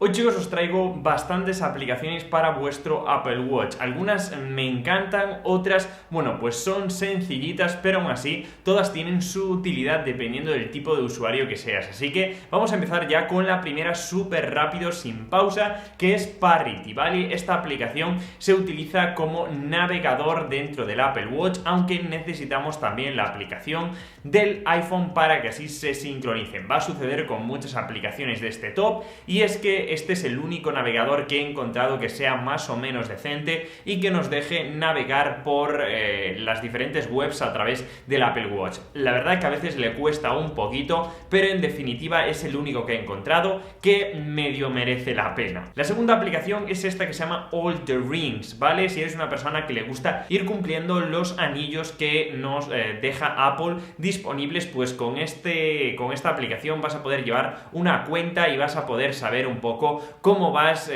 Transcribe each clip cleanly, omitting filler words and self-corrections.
Hoy chicos os traigo bastantes aplicaciones para vuestro Apple Watch. Algunas me encantan, otras, bueno, pues son sencillitas, pero aún así todas tienen su utilidad dependiendo del tipo de usuario que seas. Así que vamos a empezar ya con la primera súper rápido, sin pausa, que es Parity, ¿vale? Esta aplicación se utiliza como navegador dentro del Apple Watch, aunque necesitamos también la aplicación del iPhone para que así se sincronicen. Va a suceder con muchas aplicaciones de este top, y es que este es el único navegador que he encontrado que sea más o menos decente y que nos deje navegar por las diferentes webs a través del Apple Watch. La verdad que a veces le cuesta un poquito, pero en definitiva es el único que he encontrado que medio merece la pena. La segunda aplicación es esta que se llama All the Rings, ¿vale? Si eres una persona que le gusta ir cumpliendo los anillos que nos deja Apple disponibles, pues con esta aplicación vas a poder llevar una cuenta y vas a poder saber un poco cómo vas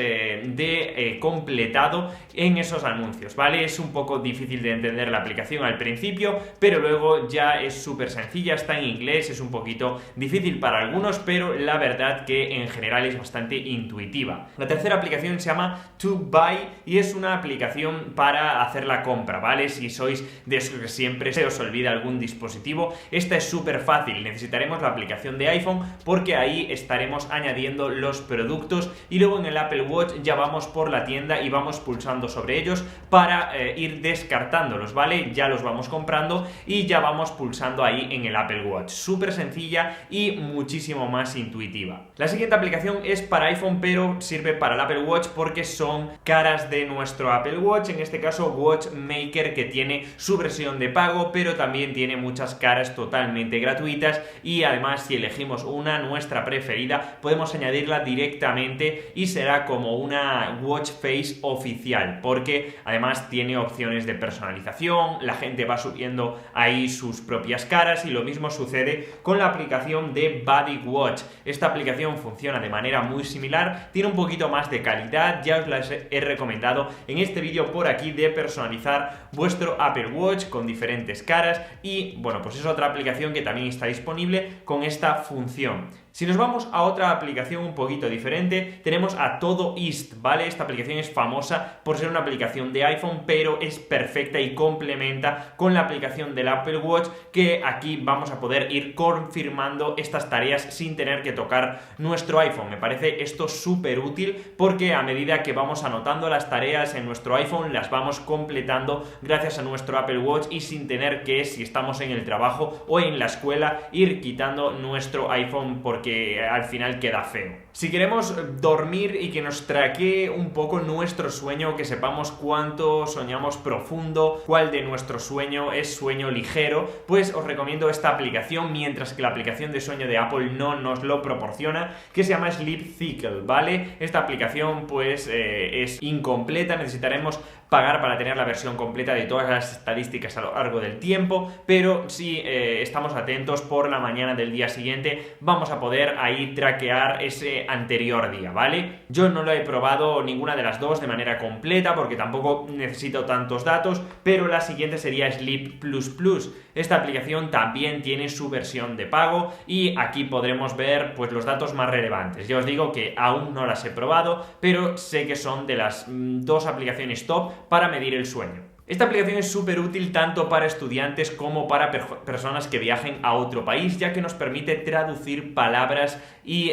completado en esos anuncios, ¿vale? Es un poco difícil de entender la aplicación al principio, pero luego ya es súper sencilla, está en inglés, es un poquito difícil para algunos, pero la verdad que en general es bastante intuitiva. La tercera aplicación se llama To Buy y es una aplicación para hacer la compra, ¿vale? Si sois de esos que siempre se os olvida algún dispositivo, esta es súper fácil. Necesitaremos la aplicación de iPhone porque ahí estaremos añadiendo los productos y luego en el Apple Watch ya vamos por la tienda y vamos pulsando sobre ellos para ir descartándolos, ¿vale? Ya los vamos comprando y ya vamos pulsando ahí en el Apple Watch. Súper sencilla y muchísimo más intuitiva. La siguiente aplicación es para iPhone, pero sirve para el Apple Watch porque son caras de nuestro Apple Watch, en este caso Watchmaker, que tiene su versión de pago, pero también tiene muchas caras totalmente gratuitas, y además si elegimos nuestra preferida, podemos añadirla directamente y será como una watch face oficial, porque además tiene opciones de personalización, la gente va subiendo ahí sus propias caras, y lo mismo sucede con la aplicación de Body Watch. Esta aplicación funciona de manera muy similar, tiene un poquito más de calidad, ya os las he recomendado en este vídeo por aquí, de personalizar vuestro Apple Watch con diferentes caras, y bueno, pues es otra aplicación que también está disponible con esta función. Si nos vamos a otra aplicación un poquito diferente, tenemos a Todoist, ¿vale? Esta aplicación es famosa por ser una aplicación de iPhone, pero es perfecta y complementa con la aplicación del Apple Watch, que aquí vamos a poder ir confirmando estas tareas sin tener que tocar nuestro iPhone. Me parece esto súper útil porque a medida que vamos anotando las tareas en nuestro iPhone, las vamos completando gracias a nuestro Apple Watch y sin tener que, si estamos en el trabajo o en la escuela, ir quitando nuestro iPhone porque al final queda feo. Si queremos dormir y que nos traquee un poco nuestro sueño, que sepamos cuánto soñamos profundo, cuál de nuestro sueño es sueño ligero, pues os recomiendo esta aplicación, mientras que la aplicación de sueño de Apple no nos lo proporciona, que se llama Sleep Cycle, ¿vale? Esta aplicación pues es incompleta, necesitaremos pagar para tener la versión completa de todas las estadísticas a lo largo del tiempo, pero si estamos atentos, por la mañana del día siguiente vamos a poder ahí traquear ese anterior día, ¿vale? Yo no lo he probado ninguna de las dos de manera completa porque tampoco necesito tantos datos, pero la siguiente sería Sleep Plus Plus. Esta aplicación también tiene su versión de pago y aquí podremos ver pues los datos más relevantes. Ya os digo que aún no las he probado, pero sé que son de las dos aplicaciones top para medir el sueño. Esta aplicación es súper útil tanto para estudiantes como para personas que viajen a otro país, ya que nos permite traducir palabras y,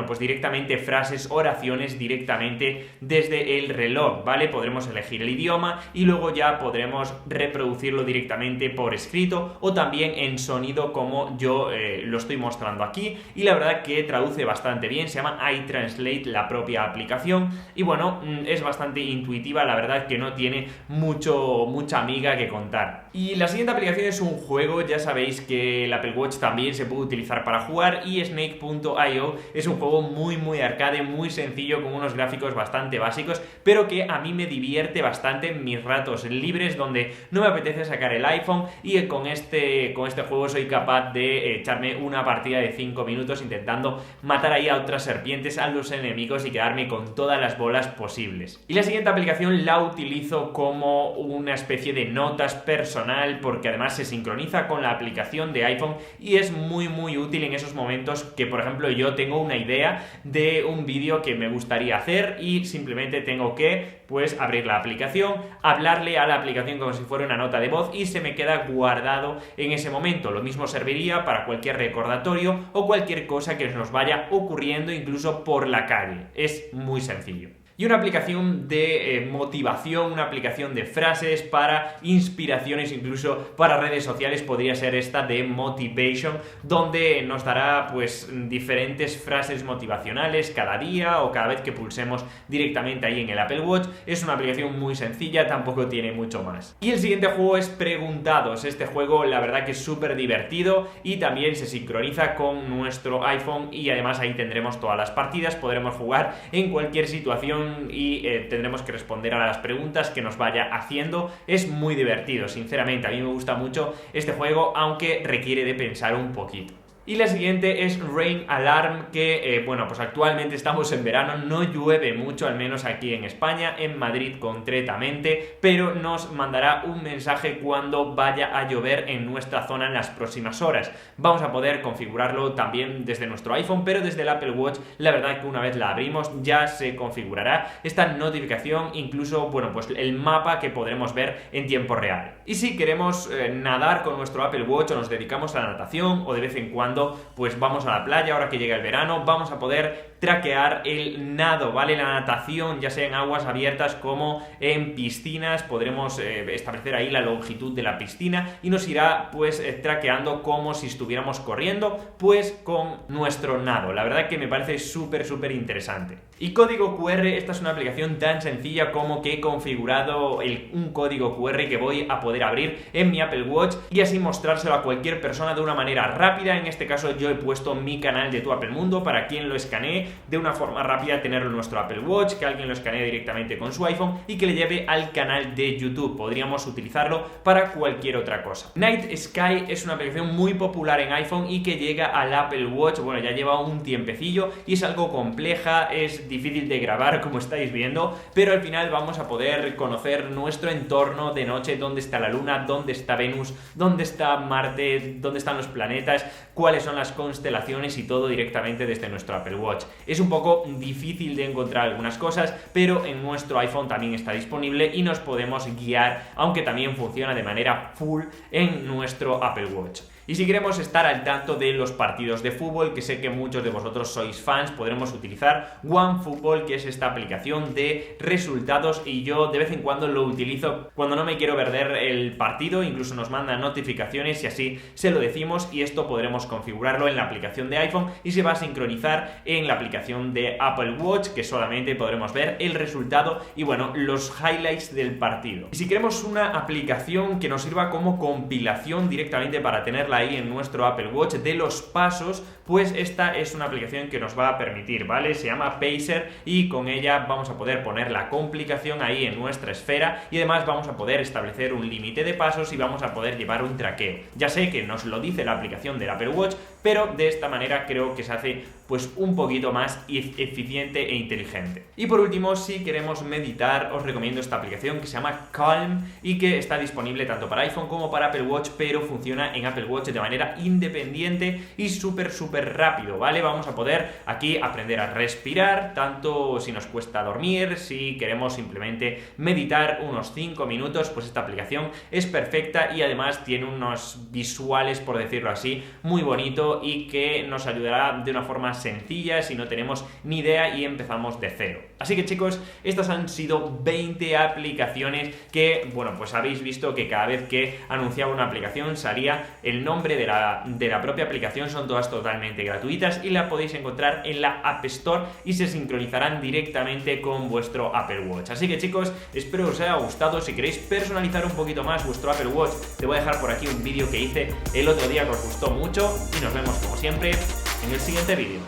pues directamente frases, oraciones directamente desde el reloj, ¿vale? Podremos elegir el idioma y luego ya podremos reproducirlo directamente por escrito o también en sonido, como yo lo estoy mostrando aquí, y la verdad que traduce bastante bien. Se llama iTranslate la propia aplicación y bueno, es bastante intuitiva, la verdad que no tiene mucha amiga que contar. Y la siguiente aplicación es un juego. Ya sabéis que el Apple Watch también se puede utilizar para jugar, y Snake.io es un juego muy arcade, muy sencillo, con unos gráficos bastante básicos, pero que a mí me divierte bastante en mis ratos libres, donde no me apetece sacar el iPhone, y con este juego soy capaz de echarme una partida de 5 minutos intentando matar ahí a otras serpientes, a los enemigos, y quedarme con todas las bolas posibles. Y la siguiente aplicación la utilizo como una especie de notas personal, porque además se sincroniza con la aplicación de iPhone y es muy útil en esos momentos que, por ejemplo, yo tengo una idea de un vídeo que me gustaría hacer y simplemente tengo que pues abrir la aplicación, hablarle a la aplicación como si fuera una nota de voz y se me queda guardado en ese momento. Lo mismo serviría para cualquier recordatorio o cualquier cosa que nos vaya ocurriendo incluso por la calle. Es muy sencillo. Y una aplicación de motivación, una aplicación de frases para inspiraciones, incluso para redes sociales, podría ser esta de Motivation, donde nos dará pues diferentes frases motivacionales cada día o cada vez que pulsemos directamente ahí en el Apple Watch. Es una aplicación muy sencilla, tampoco tiene mucho más. Y el siguiente juego es Preguntados. Este juego la verdad que es súper divertido y también se sincroniza con nuestro iPhone y además ahí tendremos todas las partidas, podremos jugar en cualquier situación y tendremos que responder a las preguntas que nos vaya haciendo. Es muy divertido, sinceramente, a mí me gusta mucho este juego, aunque requiere de pensar un poquito. Y la siguiente es Rain Alarm, que bueno, pues actualmente estamos en verano, no llueve mucho, al menos aquí en España, en Madrid concretamente, pero nos mandará un mensaje cuando vaya a llover en nuestra zona en las próximas horas. Vamos a poder configurarlo también desde nuestro iPhone, pero desde el Apple Watch, la verdad que una vez la abrimos ya se configurará esta notificación, incluso, bueno, pues el mapa que podremos ver en tiempo real. Y si queremos nadar con nuestro Apple Watch o nos dedicamos a la natación o de vez en cuando pues vamos a la playa, ahora que llega el verano, vamos a poder traquear el nado, ¿vale? La natación, ya sea en aguas abiertas como en piscinas, podremos establecer ahí la longitud de la piscina y nos irá pues traqueando como si estuviéramos corriendo, pues con nuestro nado. La verdad que me parece súper interesante. Y código QR, esta es una aplicación tan sencilla como que he configurado un código QR que voy a poder abrir en mi Apple Watch y así mostrárselo a cualquier persona de una manera rápida. En este caso yo he puesto mi canal de Tu Apple Mundo para quien lo escanee de una forma rápida, tenerlo en nuestro Apple Watch, que alguien lo escanee directamente con su iPhone y que le lleve al canal de YouTube. Podríamos utilizarlo para cualquier otra cosa. Night Sky es una aplicación muy popular en iPhone y que llega al Apple Watch, bueno, ya lleva un tiempecillo y es algo compleja, es difícil de grabar como estáis viendo, pero al final vamos a poder conocer nuestro entorno de noche, dónde está la Luna, dónde está Venus, dónde está Marte, dónde están los planetas, cuáles son las constelaciones y todo directamente desde nuestro Apple Watch. Es un poco difícil de encontrar algunas cosas, pero en nuestro iPhone también está disponible y nos podemos guiar, aunque también funciona de manera full en nuestro Apple Watch. Y si queremos estar al tanto de los partidos de fútbol, que sé que muchos de vosotros sois fans, podremos utilizar OneFootball, que es esta aplicación de resultados, y yo de vez en cuando lo utilizo cuando no me quiero perder el partido, incluso nos manda notificaciones y así se lo decimos, y esto podremos configurarlo en la aplicación de iPhone y se va a sincronizar en la aplicación de Apple Watch, que solamente podremos ver el resultado y bueno, los highlights del partido. Y si queremos una aplicación que nos sirva como compilación directamente para tenerla ahí en nuestro Apple Watch de los pasos, pues esta es una aplicación que nos va a permitir, ¿vale? Se llama Pacer y con ella vamos a poder poner la complicación ahí en nuestra esfera y además vamos a poder establecer un límite de pasos y vamos a poder llevar un traqueo. Ya sé que nos lo dice la aplicación del Apple Watch, pero de esta manera creo que se hace pues un poquito más eficiente e inteligente. Y por último, si queremos meditar, os recomiendo esta aplicación que se llama Calm y que está disponible tanto para iPhone como para Apple Watch, pero funciona en Apple Watch de manera independiente y súper rápido, ¿vale? Vamos a poder aquí aprender a respirar, tanto si nos cuesta dormir, si queremos simplemente meditar unos 5 minutos, pues esta aplicación es perfecta y además tiene unos visuales, por decirlo así, muy bonito y que nos ayudará de una forma sencilla si no tenemos ni idea y empezamos de cero. Así que chicos, estas han sido 20 aplicaciones que, bueno, pues habéis visto que cada vez que anunciaba una aplicación salía el nombre de la propia aplicación. Son todas totalmente gratuitas y la podéis encontrar en la App Store y se sincronizarán directamente con vuestro Apple Watch. Así que chicos, espero os haya gustado. Si queréis personalizar un poquito más vuestro Apple Watch, te voy a dejar por aquí un vídeo que hice el otro día que os gustó mucho y nos vemos como siempre en el siguiente vídeo.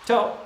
¡Chao!